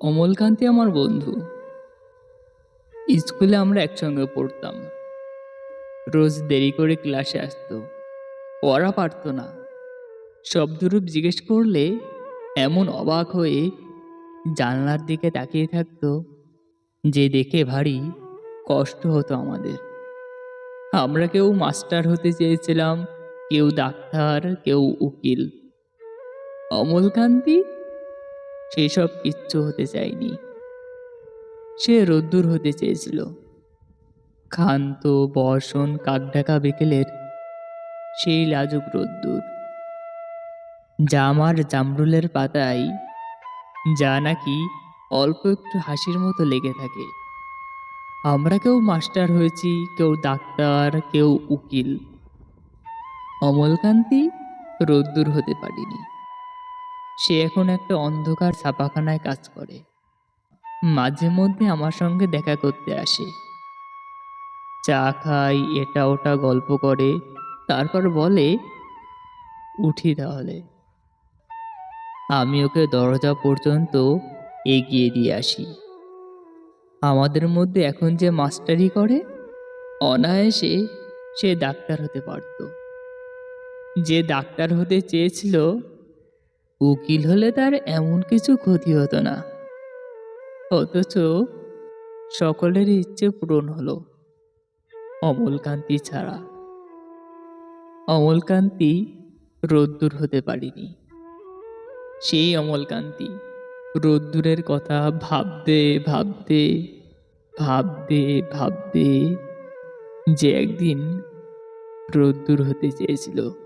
অমলকান্তি আমার বন্ধু। স্কুলে আমরা একসঙ্গে পড়তাম। রোজ দেরি করে ক্লাসে আসতো, পড়া পারতো না। শব্দরূপ জিজ্ঞেস করলে এমন অবাক হয়ে জানলার দিকে তাকিয়ে থাকতো যে দেখে ভারী কষ্ট হতো আমাদের। আমরা কেউ মাস্টার হতে চেয়েছিলাম, কেউ ডাক্তার, কেউ উকিল। অমলকান্তি সেসব কিচ্ছু হতে চায়নি। সে রোদ্দুর হতে চেয়েছিল, ক্ষান্ত বর্ষণ কাকঢাকা বিকেলের সেই লাজুক রোদ্দুর, যা আমার জামরুলের পাতায়, যা নাকি অল্প একটু হাসির মতো লেগে থাকে। আমরা কেউ মাস্টার হয়েছি, কেউ ডাক্তার, কেউ উকিল। অমলকান্তি রোদ্দুর হতে পারিনি। সে এখন একটা অন্ধকার ছাপাখানায় কাজ করে। মাঝে মধ্যে আমার সঙ্গে দেখা করতে আসে, চা খাই, এটা ওটা গল্প করে, তারপর বলে, উঠি তাহলে। আমি ওকে দরজা পর্যন্ত এগিয়ে দিয়ে আসি। আমাদের মধ্যে এখন যে মাস্টারি করে, অনায়াসে সে ডাক্তার হতে পারত। যে ডাক্তার হতে চেয়েছিল, উকিল হলে তার এমন কিছু ক্ষতি হতো না। অথচ সকলেরই ইচ্ছে পূরণ হলো, অমলকান্তি ছাড়া। অমলকান্তি রোদ্দুর হতে পারিনি। সেই অমলকান্তি রোদ্দুরের কথা ভাবতে ভাবতে ভাবতে ভাবতে যে একদিন রোদ্দুর হতে চেয়েছিল।